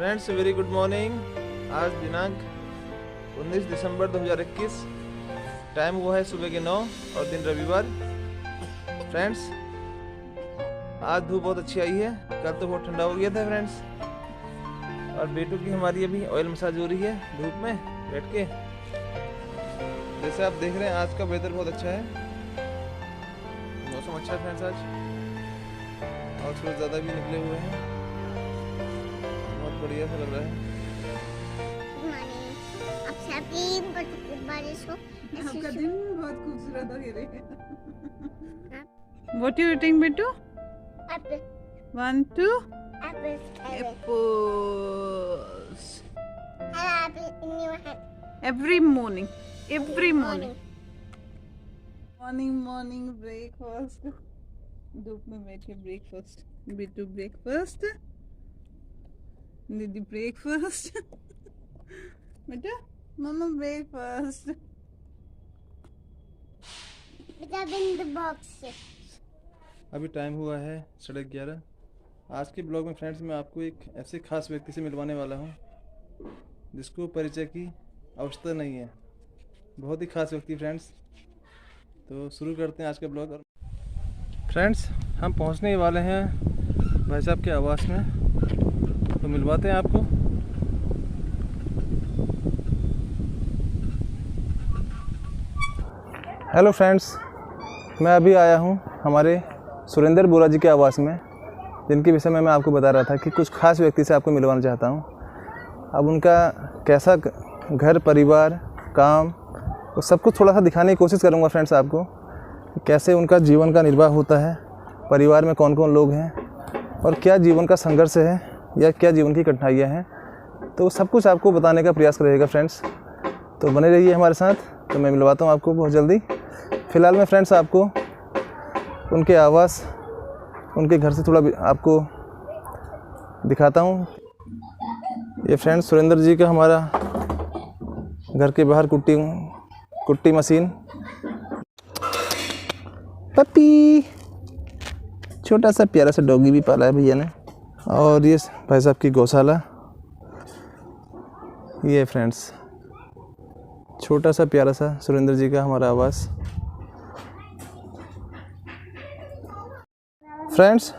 Friends very good morning. आज दिनांक 19 दिसंबर 2021, time हुआ है सुबह के 9 और दिन रविवार। फ्रेंड्स आज धूप बहुत अच्छी आई है, कल तो बहुत ठंडा हो गया था फ्रेंड्स। और बेटू की हमारी अभी ऑयल मसाज हो रही है धूप में बैठ के। जैसे आप देख रहे हैं आज का वेदर बहुत अच्छा है, मौसम अच्छा है फ्रेंड्स आज, और सूरज ज़्यादा भी निकले हुए हैं, बहुत बढ़िया सा लग रहा है। आपका दिन बहुत खूबसूरत हो गया। What you eating, बेटू? Apple. 1, 2 Apples. apples. Apple in your hand. Every morning. Morning breakfast. धूप में बैठ के ब्रेकफास्ट। बेटू ब्रेकफास्ट। दीदी ब्रेकफास्ट। बेटा मम्मा breakfast. Put up in the box. अभी टाइम हुआ है 11:30। आज के ब्लॉग में फ्रेंड्स मैं आपको एक ऐसे खास व्यक्ति से मिलवाने वाला हूँ जिसको परिचय की आवश्यकता नहीं है। बहुत ही खास व्यक्ति फ्रेंड्स। तो शुरू करते हैं आज का ब्लॉग। फ्रेंड्स हम पहुँचने ही वाले हैं भाई साहब के आवास में, तो मिलवाते हैं आपको। हेलो फ्रेंड्स, मैं अभी आया हूँ हमारे सुरेंद्र बोरा जी के आवास में, जिनके विषय में मैं आपको बता रहा था कि कुछ खास व्यक्ति से आपको मिलवाना चाहता हूँ। अब उनका कैसा घर परिवार काम वो सब कुछ थोड़ा सा दिखाने की कोशिश करूँगा फ्रेंड्स आपको, कैसे उनका जीवन का निर्वाह होता है, परिवार में कौन कौन लोग हैं और क्या जीवन का संघर्ष है या क्या जीवन की कठिनाइयाँ हैं, तो सब कुछ आपको बताने का प्रयास करेगा फ्रेंड्स। तो बने रहिए हमारे साथ। तो मैं मिलवाता हूँ आपको बहुत जल्दी। फ़िलहाल मैं फ्रेंड्स आपको उनके आवास, उनके घर से थोड़ा आपको दिखाता हूँ। ये फ्रेंड्स सुरेंद्र जी का हमारा घर के बाहर कुट्टी मशीन, पपी, छोटा सा प्यारा सा डॉगी भी पाला है भैया ने। और ये भाई साहब की गौशाला, ये फ्रेंड्स छोटा सा प्यारा सा सुरेंद्र जी का हमारा आवास। फ्रेंड्स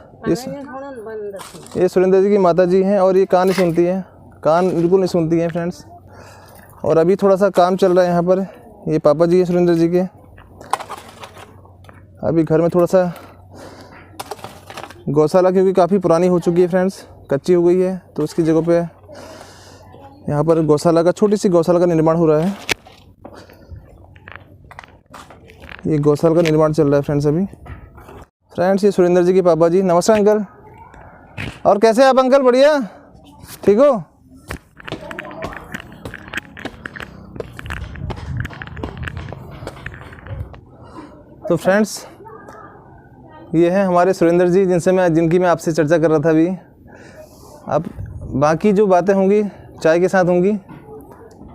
ये सुरेंद्र जी की माता जी हैं और ये कान नहीं सुनती हैं, कान बिल्कुल नहीं सुनती हैं फ्रेंड्स। और अभी थोड़ा सा काम चल रहा है यहाँ पर। ये पापा जी हैं सुरेंद्र जी के। अभी घर में थोड़ा सा गौशाला क्योंकि काफ़ी पुरानी हो चुकी है फ्रेंड्स, कच्ची हो गई है, तो उसकी जगह पे यहाँ पर गौशाला का, छोटी सी गौशाला का निर्माण हो रहा है। ये गौशाला का निर्माण चल रहा है फ्रेंड्स अभी। फ्रेंड्स ये सुरेंद्र जी के पापा जी। नमस्कार अंकल। और कैसे आप अंकल? बढ़िया, ठीक हो? तो फ्रेंड्स ये हैं हमारे सुरेंद्र जी जिनकी मैं आपसे चर्चा कर रहा था अभी। अब बाकी जो बातें होंगी चाय के साथ होंगी।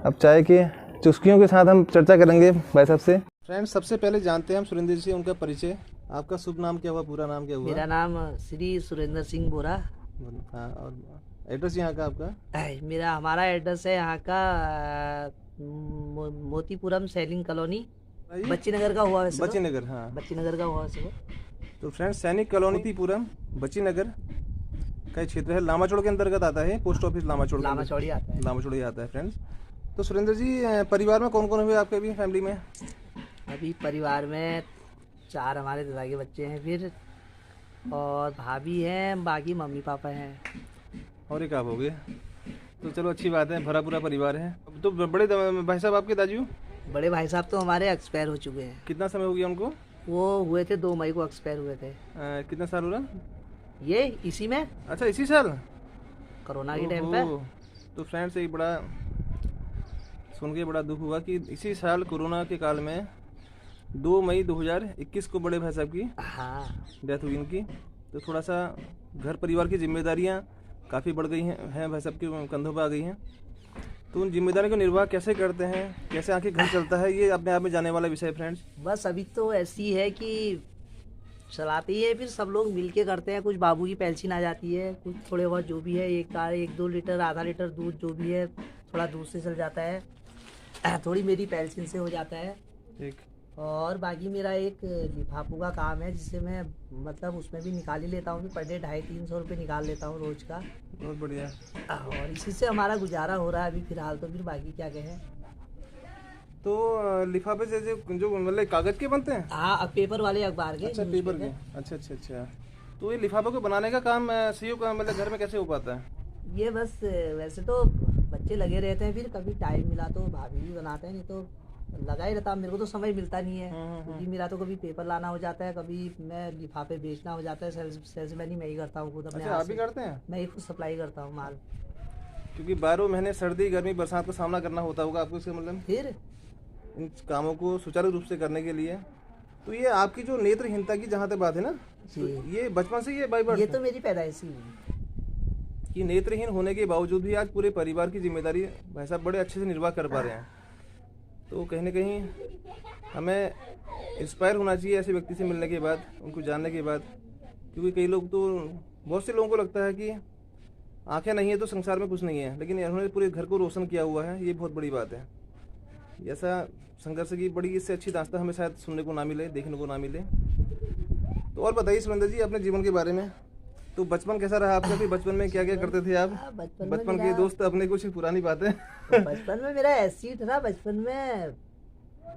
अब चाय के चुस्कियों के साथ हम चर्चा करेंगे भाई साहब से। फ्रेंड्स सबसे पहले जानते हैं हम सुरेंद्र जी से उनका परिचय। आपका शुभ नाम क्या हुआ, पूरा नाम क्या हुआ? मेरा नाम श्री सुरेंद्र सिंह बोरा। हाँ, और एड्रेस यहाँ का आपका? हमारा एड्रेस है यहाँ का मोतीपुरम सैनिक कॉलोनी, बच्ची नगर का हुआ वैसे। बच्ची नगर, हाँ बच्ची नगर का हुआ वैसे। तो फ्रेंड्स सैनिक कॉलोनी मोतीपुरम बच्ची नगर का क्षेत्र है, लामाचौड़ के अंतर्गत आता है। पोस्ट ऑफिस लामाचौड़ी आता है फ्रेंड्स। तो सुरेंद्र जी परिवार में कौन कौन हुए आपके अभी फैमिली में? अभी परिवार में 4 हमारे दादा के बच्चे हैं, फिर और भाभी हैं, बाकी मम्मी पापा हैं और एक आप हो गए। तो चलो अच्छी बात है, भरा पूरा परिवार है। तो बड़े भाई साहब आपके दाजू? बड़े भाई साहब तो हमारे एक्सपायर हो चुके हैं। कितना समय हो गया उनको? वो हुए थे 2 मई को एक्सपायर हुए थे। कितना साल हो रहा? ये इसी में, अच्छा इसी साल कोरोना के टाइम पे। तो फ्रेंड्स एक बड़ा सुन के बड़ा दुख हुआ कि इसी साल कोरोना के काल में 2 मई 2021 को बड़े भाई साहब की डेथ हुई इनकी। तो थोड़ा सा घर परिवार की जिम्मेदारियां काफ़ी बढ़ गई हैं भाई साहब के कंधों पर आ गई हैं। तो उन जिम्मेदारियों का निर्वाह कैसे करते हैं, कैसे आखिर घर चलता है, ये अपने आप में जाने वाला विषय है फ्रेंड्स। बस अभी तो ऐसी है कि चलाते ही है, फिर सब लोग मिल के करते हैं। कुछ बाबू की पेंशन आ जाती है, कुछ थोड़े बहुत जो भी है, 1-2 लीटर आधा लीटर दूध जो भी है थोड़ा दूध से चल जाता है, थोड़ी मेरी पेंशन से हो जाता है। ठीक। और बाकी मेरा एक लिफाफों का काम है जिससे मैं मतलब उसमें भी निकाल ही लेता हूँ कि पर डे 250-300 रुपये निकाल लेता हूँ रोज का। बहुत बढ़िया। और इसी से हमारा गुजारा हो रहा है अभी फिलहाल। तो फिर बाकी क्या कहें। तो लिफाफे से जो मतलब कागज के बनते हैं? हाँ, अब पेपर वाले अखबार के। अच्छा, पेपर के। अच्छा अच्छा अच्छा। तो ये लिफाफे को बनाने का काम सीईओ का मतलब घर में कैसे हो पाता है? ये बस वैसे तो बच्चे लगे रहते हैं, फिर कभी टाइम मिला तो भाभी भी बनाते हैं, नहीं तो लगा ही रहता। मेरे को तो समय मिलता नहीं है क्योंकि मेरा तो कभी पेपर लाना हो जाता है, कभी मैं लिफाफे बेचना हो जाता है। सेल्समैन ही मैं ही करता हूँ खुद अपने अच्छा, हाथ आप भी से। करते हैं? मैं ही खुद सप्लाई करता हूँ माल। क्योंकि 12 महीने सर्दी गर्मी बरसात का सामना करना होता होगा आपको, इसका मतलब फिर इन कामों को सुचारू रूप से करने के लिए। तो ये आपकी जो नेत्रहीनता की जहाँ तक बात है ना, तो ये बचपन से ये बाई बर्थ ये है? तो मेरी पैदाइश ही हुई। कि नेत्रहीन होने के बावजूद भी आज पूरे परिवार की जिम्मेदारी भाई साहब बड़े अच्छे से निर्वाह कर पा रहे हैं। तो कहीं ना कहीं हमें इंस्पायर होना चाहिए ऐसे व्यक्ति से मिलने के बाद, उनको जानने के बाद। क्योंकि कई लोग तो, बहुत से लोगों को लगता है कि आंखें नहीं है तो संसार में कुछ नहीं है, लेकिन इन्होंने पूरे घर को रोशन किया हुआ है, ये बहुत बड़ी बात है। ऐसा संघर्ष की बड़ी इससे अच्छी दास्तां हमें शायद सुनने को ना मिले, देखने को ना मिले। तो और बताइए सुरेंद्र जी अपने जीवन के बारे में। तो बचपन कैसा रहा आपका? भी बचपन में क्या क्या करते थे आप? बचपन के दोस्त अपने कुछ पुरानी बातें। बचपन में मेरा ऐसी था, बचपन में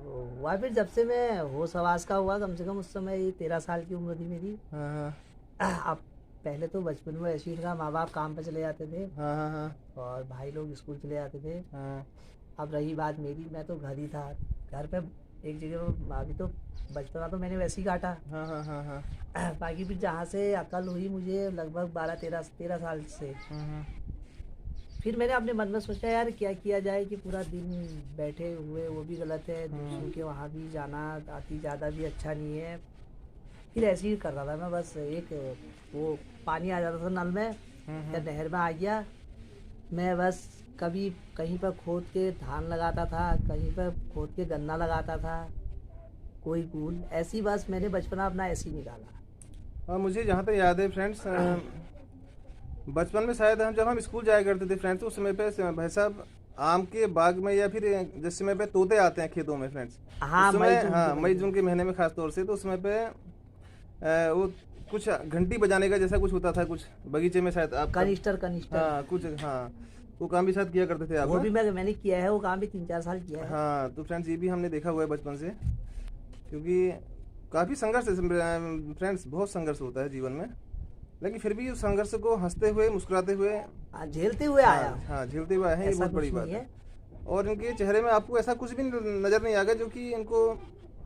हुआ फिर जब से मैं होश हवास का हुआ, कम से कम उस समय 13 साल की उम्र थी मेरी। हाँ। अब पहले तो बचपन में ऐसी था, माँ बाप काम पे चले जाते थे हाँ। और भाई लोग स्कूल चले जाते थे। हाँ। अब रही बात मेरी, मैं तो घर ही था, घर पे एक जगह। अभी तो बचपना तो मैंने वैसे ही काटा। हाँ। बाकी फिर जहाँ से अकल हुई मुझे लगभग 12-13 साल से, फिर मैंने अपने मन में सोचा यार क्या किया जाए कि पूरा दिन बैठे हुए वो भी गलत है, दूसरों के वहाँ भी जाना आती ज़्यादा भी अच्छा नहीं है। फिर ऐसे ही कर रहा था मैं, बस एक वो पानी आ जाता था नल में या नहर में आ गया, मैं बस कभी कहीं पर खोद के धान लगाता था, कहीं पर खोद के गन्ना लगाता था, कोई गुल ऐसी। बस मैंने बचपना अपना ऐसे ही निकाला। हाँ, मुझे जहाँ तक याद है फ्रेंड्स, बचपन में शायद जब हम स्कूल जाया करते थे फ्रेंड्स, उस समय पे भाई साहब आम के बाग में या फिर जिस समय पे तोते आते हैं खेतों में फ्रेंड्स, हाँ, मई जून के महीने में खास तौर से, तो उस समय पे वो कुछ घंटी बजाने का जैसा कुछ होता था, कुछ बगीचे में शायद आप कनिस्टर हाँ कुछ, हाँ वो काम भी शायद किया करते थे आप? वो भी मैंने किया है, वो काम भी 3-4 साल किया है। हाँ, तो फ्रेंड्स ये भी हमने देखा हुआ है बचपन से, क्योंकि काफ़ी संघर्ष है फ्रेंड्स, बहुत संघर्ष होता है जीवन में, लेकिन फिर भी उस संघर्ष को हंसते हुए मुस्कुराते हुए झेलते हुए आया। हाँ झेलते हुए आए हैं, ये बहुत बड़ी बात है। और इनके चेहरे में आपको ऐसा कुछ भी नज़र नहीं आएगा जो कि इनको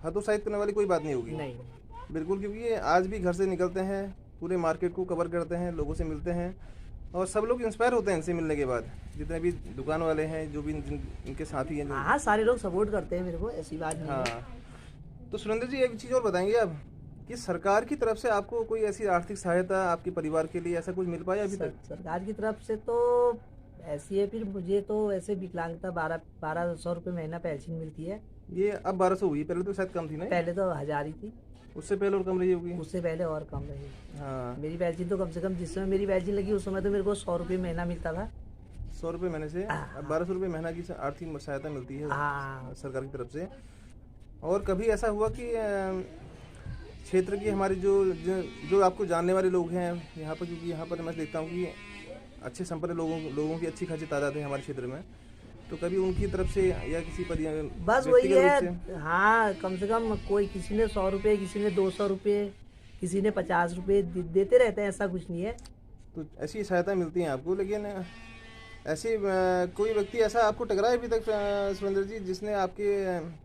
हतोत्साहित करने वाली कोई बात नहीं होगी। नहीं, बिल्कुल, क्योंकि ये आज भी घर से निकलते हैं, पूरे मार्केट को कवर करते हैं, लोगों से मिलते हैं, और सब लोग इंस्पायर होते हैं इनसे मिलने के बाद, जितने भी दुकान वाले हैं, जो भी इनके साथी हैं। हाँ, सारे लोग सपोर्ट करते हैं मेरे को, ऐसी बात नहीं है। हाँ, तो सुरेंद्र जी एक चीज़ और बताएंगे आप कि सरकार की तरफ से आपको कोई ऐसी आर्थिक सहायता आपके परिवार के लिए ऐसा कुछ मिल पाया अभी तक? सरकार की तरफ से तो ऐसी है, फिर मुझे तो ऐसे विकलांगता 1200 रुपये महीना पेंशन मिलती है। ये अब 1200 हुई, पहले तो शायद कम थी ना? पहले तो 1000 ही थी, उससे पहले और कम रही होगी। उससे पहले और कम रही। हाँ, मेरी पेंशन तो कम से कम जिस समय मेरी पेंशन लगी उस समय तो मेरे को 100 रुपये महीना मिलता था। 100 रुपये महीने से अब 1200 रुपये महीना की आर्थिक सहायता मिलती है हाँ, सरकार की तरफ से। और कभी ऐसा हुआ कि क्षेत्र की हमारी जो आपको जानने वाले लोग हैं यहाँ पर, क्योंकि यहाँ पर मैं देखता हूँ कि अच्छे संपन्न लोगों की अच्छी खासी तादाद है हमारे क्षेत्र में, तो कभी उनकी तरफ से या किसी बस वही है। हाँ, कम से कम कोई किसी ने 100 रुपये, किसी ने 200 रुपये, किसी ने 50 रुपये देते रहते हैं, ऐसा कुछ नहीं है। तो ऐसी सहायता मिलती है आपको, लेकिन ऐसे कोई व्यक्ति ऐसा आपको टकरा है अभी तक सुरेंद्र जी जिसने आपके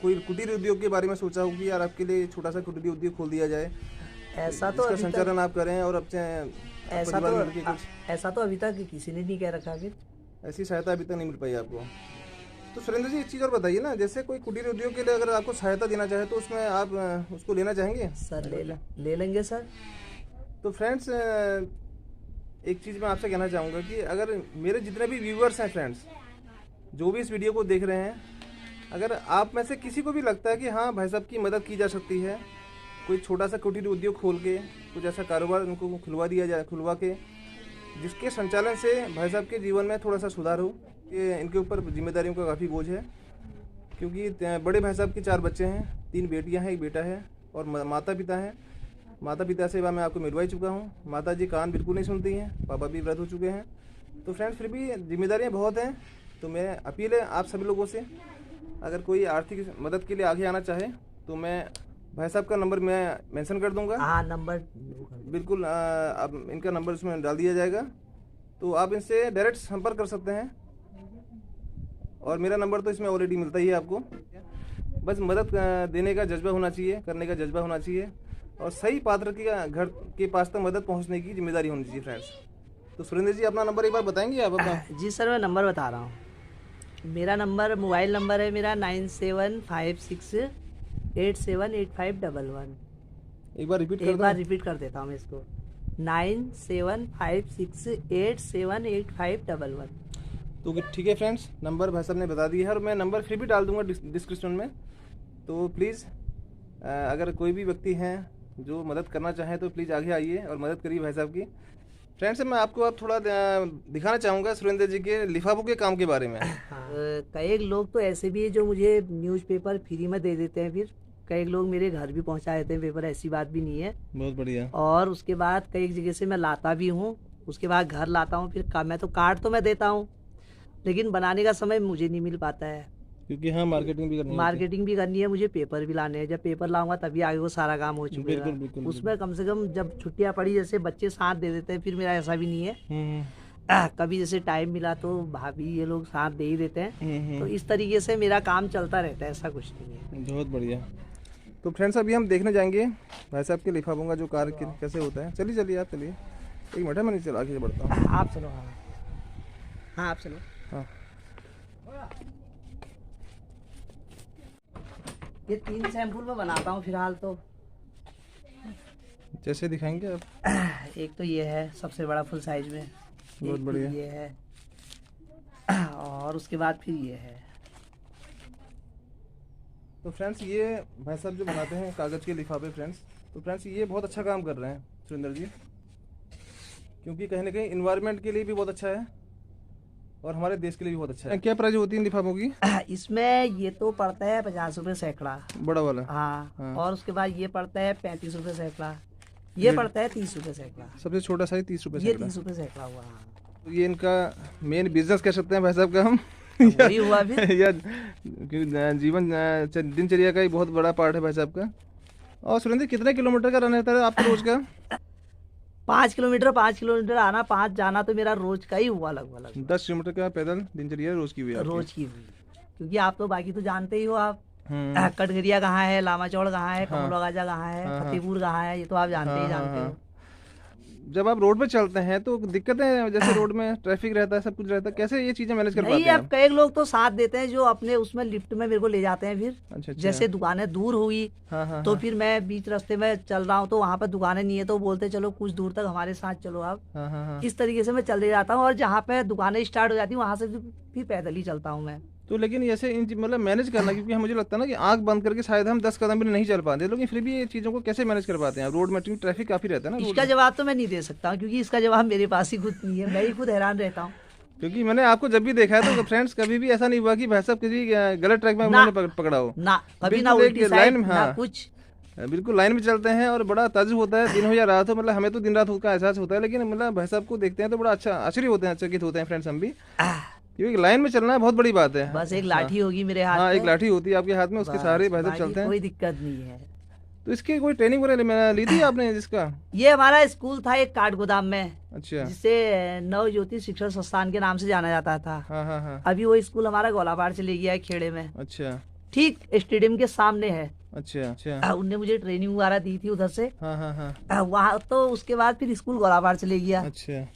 कोई कुटीर उद्योग के बारे में सोचा हो कि यार आपके लिए छोटा सा कुटीर उद्योग खोल दिया जाए, ऐसा तो इसका संचालन आप करें और अपने ऐसा तो अभी तक किसी ने नहीं कह रखा। फिर ऐसी सहायता अभी तक नहीं मिल पाई आपको? तो सुरेंद्र जी एक चीज़ और बताइए ना, जैसे कोई कुटीर उद्योग के लिए अगर आपको सहायता देना चाहे तो उसमें आप उसको लेना चाहेंगे? सर ले लेंगे सर। तो फ्रेंड्स एक चीज़ मैं आपसे कहना चाहूँगा कि अगर मेरे जितने भी व्यूअर्स हैं फ्रेंड्स, जो भी इस वीडियो को देख रहे हैं, अगर आप में से किसी को भी लगता है कि हाँ भाई साहब की मदद की जा सकती है, कोई छोटा सा कुटीर उद्योग खोल के कुछ ऐसा कारोबार उनको खुलवा के जिसके संचालन से भाई साहब के जीवन में थोड़ा सा सुधार हो। ये इनके ऊपर जिम्मेदारियों का काफ़ी बोझ है, क्योंकि बड़े भाई साहब के 4 बच्चे हैं, 3 बेटियां हैं, 1 बेटा है और माता पिता हैं। माता पिता से मैं आपको मिलवा ही चुका हूँ। माता जी कान बिल्कुल नहीं सुनती हैं, पापा भी वृद्ध हो चुके हैं। तो फ्रेंड्स फिर भी जिम्मेदारियाँ बहुत हैं। तो मैं अपील है आप सभी लोगों से, अगर कोई आर्थिक मदद के लिए आगे आना चाहे तो मैं भाई साहब का नंबर मैं मेंशन कर दूंगा। हाँ, नंबर बिल्कुल आप इनका नंबर इसमें डाल दिया जाएगा, तो आप इनसे डायरेक्ट संपर्क कर सकते हैं। और मेरा नंबर तो इसमें ऑलरेडी मिलता ही है आपको। बस मदद देने का जज्बा होना चाहिए, करने का जज्बा होना चाहिए और सही पात्र के घर के पास तक मदद पहुंचने की जिम्मेदारी होनी चाहिए फ्रेंड्स। तो सुरेंद्र जी अपना नंबर एक बार बताएंगे आप अपना? जी सर, मैं नंबर बता रहा हूँ। मेरा नंबर, मोबाइल नंबर है मेरा 9756878511। एक बार रिपीट कर एक दो। बार रिपीट कर देता हूँ मैं इसको, 9756878511। तो ठीक है फ्रेंड्स, नंबर भाई साहब ने बता दिया है और मैं नंबर फिर भी डाल दूंगा डिस्क्रिप्शन में। तो प्लीज़ अगर कोई भी व्यक्ति हैं जो मदद करना चाहें तो प्लीज़ आगे आइए और मदद करिए भाई साहब की। फ्रेंड्स मैं आपको अब थोड़ा दिखाना चाहूँगा सुरेंद्र जी के लिफाफों के काम के बारे में। कई लोग तो ऐसे भी है जो मुझे न्यूज़पेपर फ्री में दे देते हैं, फिर कई लोग मेरे घर भी पहुंचा देते हैं पेपर, ऐसी बात भी नहीं है। बहुत बढ़िया। और उसके बाद कई जगह से मैं लाता भी हूँ, उसके बाद घर लाता हूँ, फिर मैं तो कार्ड तो मैं देता हूँ, लेकिन बनाने का समय मुझे नहीं मिल पाता है, क्योंकि हाँ मार्केटिंग भी करनी है, मुझे पेपर भी लाने हैं। जब पेपर लाऊंगा तभी आगे वो सारा काम हो चुकेगा। बिल्कुल। उसमें कम से कम जब छुट्टियां पड़ी, जैसे बच्चे साथ दे देते हैं, फिर मेरा ऐसा भी नहीं है। कभी जैसे टाइम मिला तो भाभी ये लोग साथ दे ही देते हैं। तो इस तरीके से मेरा काम चलता रहता है, ऐसा कुछ नहीं है। बहुत बढ़िया। तो फ्रेंड्स अभी हम देखने जाएंगे भाई साहब के लिफाफों का जो कार्य कैसे होता है। चलिए आप चलिए, एक मिनट मैं नीचे आगे बढ़ता हूँ। आप चलो। हाँ आप चलो। हाँ ये 3 सैंपल में बनाता हूँ फिलहाल तो। जैसे दिखाएंगे आप। एक तो ये है सबसे बड़ा फुल साइज में, बहुत बढ़िया। ये है और उसके बाद फिर ये है। तो फ्रेंड्स ये भाई साहब जो बनाते हैं कागज़ के लिफाफे फ्रेंड्स, तो फ्रेंड्स ये बहुत अच्छा काम कर रहे हैं सुरेंद्र जी, क्योंकि कहीं ना कहीं इन्वायरमेंट के लिए भी बहुत अच्छा है और हमारे देश के लिए भी बहुत अच्छा है। क्या प्राइस होती है इन लिफाफों की? इसमें ये तो पड़ता है 50 रुपये सैकड़ा, बड़ा वाला। हाँ। और उसके बाद ये पड़ता है 35 रुपये सैकड़ा, ये पड़ता है 30 रुपये सैकड़ा। सबसे छोटा साइज 30 रुपये ये 30 रुपये सैकड़ा हुआ। तो ये इनका मेन बिजनेस कह सकते हैं भाई साहब का हम। वही हुआ भी। या जीवन दिनचर्या का ही बहुत बड़ा पार्ट है भाई साहब का। और सुरेंद्र कितने किलोमीटर का रन रहता है आपका रोज का? 5 किलोमीटर आना, 5 जाना, तो मेरा रोज का ही हुआ लगभग 10 किलोमीटर का पैदल दिनचर्या रोज की हुई आपकी। रोज की हुई। क्योंकि आप तो बाकी तो जानते ही हो आप, कटघरिया कहाँ है, लामा चौड़ कहाँ है, कमलगाजा कहाँ है, फतेहपुर कहाँ है, ये तो आप जानते हो। जब आप रोड पे चलते हैं तो दिक्कतें, जैसे रोड में ट्रैफिक रहता है, सब कुछ रहता है, कैसे ये चीजें मैनेज कर पाते हैं? अब कई लोग तो साथ देते हैं जो अपने उसमें लिफ्ट में मेरे को ले जाते हैं फिर। अच्छा। जैसे दुकानें दूर हुई तो फिर मैं बीच रास्ते में चल रहा हूँ तो वहाँ पर दुकानें नहीं है तो बोलते चलो कुछ दूर तक हमारे साथ चलो आप। इस तरीके से मैं चले जाता हूँ और जहाँ पे दुकानें स्टार्ट हो जाती है वहाँ से भी पैदल ही चलता हूँ मैं। तो लेकिन ऐसे मतलब मैनेज करना, क्योंकि मुझे लगता है ना कि आंख बंद करके शायद हम 10 कदम भी नहीं चल पाते, लेकिन फिर भी ये चीज़ों को कैसे मैनेज कर पाते हैं रोड में? ट्रैफिक काफ़ी रहता है ना। इसका जवाब तो मैं नहीं दे सकता हूँ, क्योंकि इसका जवाब मेरे पास ही खुद नहीं है, मैं ही खुद हैरान रहता हूँ। क्योंकि मैंने आपको जब भी देखा है तो फ्रेंड्स कभी भी ऐसा नहीं हुआ कि भाई साहब किसी गलत ट्रैक में उन्होंने पकड़ा हो ना, कभी ना उल्टी साइड ना कुछ। बिल्कुल लाइन में चलते हैं और बड़ा ताजुब होता है, दिन हो या रात हो, मतलब हमें तो दिन रात का एहसास होता है, लेकिन मतलब भाई साहब को देखते हैं तो बड़ा अच्छा आश्चर्य होते हैं, चकित होते हैं फ्रेंड्स हम भी, क्योंकि लाइन में चलना बहुत बड़ी बात है। बस एक लाठी होगी मेरे हाथ में। हाँ, एक लाठी होती है आपके हाथ में, उसके सहारे भाई साहब चलते हैं, कोई दिक्कत नहीं है। तो इसकी कोई ट्रेनिंग वगैरह ली थी आपने जिसका? ये हमारा स्कूल था एक काठ गोदाम में, अच्छा, जिसे नव ज्योति शिक्षण संस्थान के नाम से जाना जाता था। हाँ। अभी वो स्कूल हमारा गोलाबाड़ चले गया है, खेड़े में। अच्छा, ठीक स्टेडियम के सामने है। अच्छा। उनने मुझे ट्रेनिंग वगैरह दी थी उधर से। हाँ। वहाँ तो उसके बाद फिर स्कूल गोलाबाड़ चले गया। अच्छा।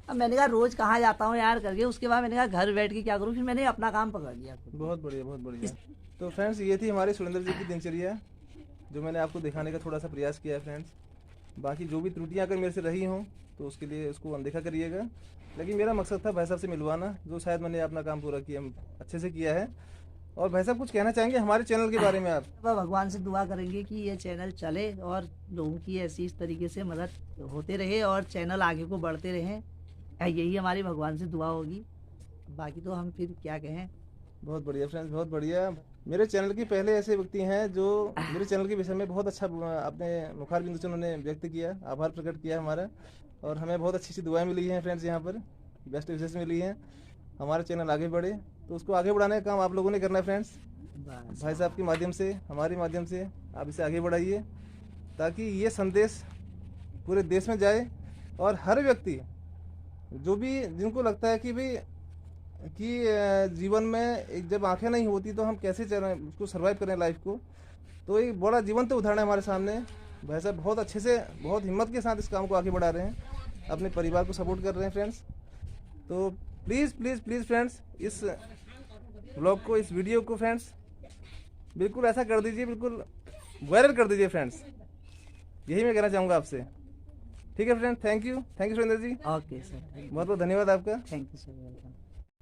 अब मैंने कहा रोज कहाँ जाता हूँ यार करके, उसके बाद मैंने कहा घर बैठ के क्या करूँ, फिर मैंने अपना काम पकड़ लिया। बहुत बढ़िया। तो फ्रेंड्स ये थी हमारे सुरेंद्र जी की दिनचर्या, जो मैंने आपको दिखाने का थोड़ा सा प्रयास किया है फ्रेंड्स। बाकी जो भी त्रुटियां अगर मेरे से रही हों तो उसके लिए उसको अनदेखा करिएगा, लेकिन मेरा मकसद था भाई साहब से मिलवाना, जो शायद मैंने अपना काम पूरा किया, अच्छे से किया है। और भाई साहब कुछ कहना चाहेंगे हमारे चैनल के बारे में आप? वह भगवान से दुआ करेंगे कि ये चैनल चले और लोगों की ऐसी इस तरीके से मदद होते रहे और चैनल आगे को बढ़ते रहें, यही हमारी भगवान से दुआ होगी। बाकी तो हम फिर क्या कहें। बहुत बढ़िया फ्रेंड्स, बहुत बढ़िया। मेरे चैनल के पहले ऐसे व्यक्ति हैं जो मेरे चैनल के विषय में बहुत अच्छा अपने मुखार बिंदु से उन्होंने व्यक्त किया, आभार प्रकट किया हमारा, और हमें बहुत अच्छी अच्छी दुआएं मिली हैं फ्रेंड्स, यहाँ पर बेस्ट विशेष मिली हैं। हमारा चैनल आगे बढ़े तो उसको आगे बढ़ाने का काम आप लोगों ने करना है फ्रेंड्स। बस भाई साहब के माध्यम से, हमारे माध्यम से आप इसे आगे बढ़ाइए ताकि ये संदेश पूरे देश में जाए और हर व्यक्ति जो भी जिनको लगता है कि भाई कि जीवन में एक जब आंखें नहीं होती तो हम कैसे चलें, उसको सर्वाइव करें लाइफ को, तो एक बड़ा जीवंत उदाहरण है हमारे सामने। भाई साहब बहुत अच्छे से, बहुत हिम्मत के साथ इस काम को आगे बढ़ा रहे हैं, अपने परिवार को सपोर्ट कर रहे हैं फ्रेंड्स। तो प्लीज़ प्लीज़ प्लीज़ फ्रेंड्स, इस ब्लॉग को, इस वीडियो को फ्रेंड्स बिल्कुल ऐसा कर दीजिए, बिल्कुल वायरल कर दीजिए फ्रेंड्स, यही मैं कहना चाहूँगा आपसे। ठीक है friends, thank you Surendra ji, okay sir, बहुत बहुत धन्यवाद आपका। Thank you sir, welcome.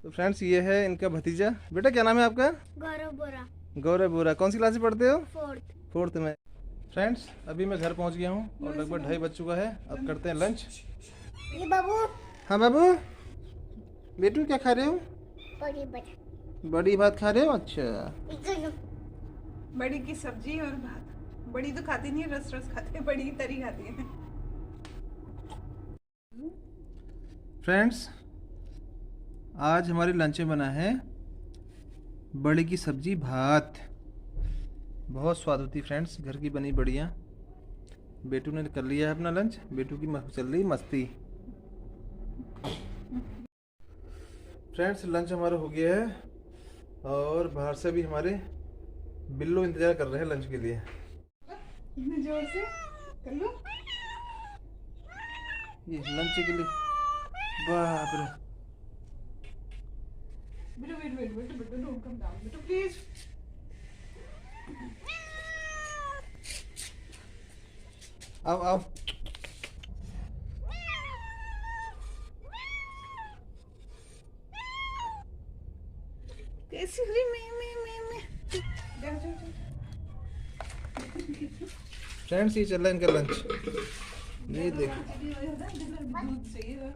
तो फ्रेंड्स ये है इनका भतीजा। बेटा क्या नाम है आपका? गौरव बोरा, गौरव बोरा। कौन सी क्लास में पढ़ते हो? 4th। 4th में। फ्रेंड्स अभी मैं घर पहुंच गया हूं और लगभग 2:30 बज चुका है। अब करते हैं लंच। ये बाबू हाँ बाबू, बेटू क्या खा रहे हो? बड़ी बड़ा बड़ी भात खा रहे हो? अच्छा। इधर बड़ी की सब्जी और भात। बड़ी तो खाती नहीं है, रस रस खाते हैं, बड़ी की तरी खाती है। फ्रेंड्स आज हमारे लंच में बना है बड़ी की सब्जी भात, बहुत स्वाद होती फ्रेंड्स, घर की बनी बढ़िया। बेटू ने कर लिया है अपना लंच, बेटू की चल रही मस्ती। फ्रेंड्स लंच हमारा हो गया है और बाहर से भी हमारे बिल्लो इंतजार कर रहे हैं लंच के लिए। इतने जोर से कर लो। ये लंच के लिए, बाप रे। बेटो वेट वेट वेट बेटो, डोंट कम डाउन बेटो प्लीज। आओ आओ। कैसी हो रही मैं जाओ जाओ जाओ। फ्रेंड्स ये चल रहा है इनका लंच, ये देखो। दूध चाहिए बस।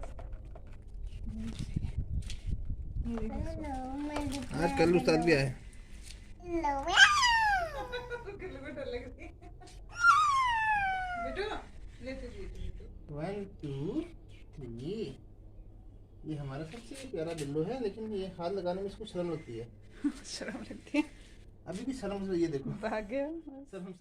आज कल उस्ताद भी आए। बेटो 1 2 3। ये हमारा सबसे प्यारा बिल्लो है, लेकिन ये हाथ लगाने में इसको शर्म लगती है। शर्म लगती है, अभी भी शर्म से, ये देखो भाग गया। शर्म।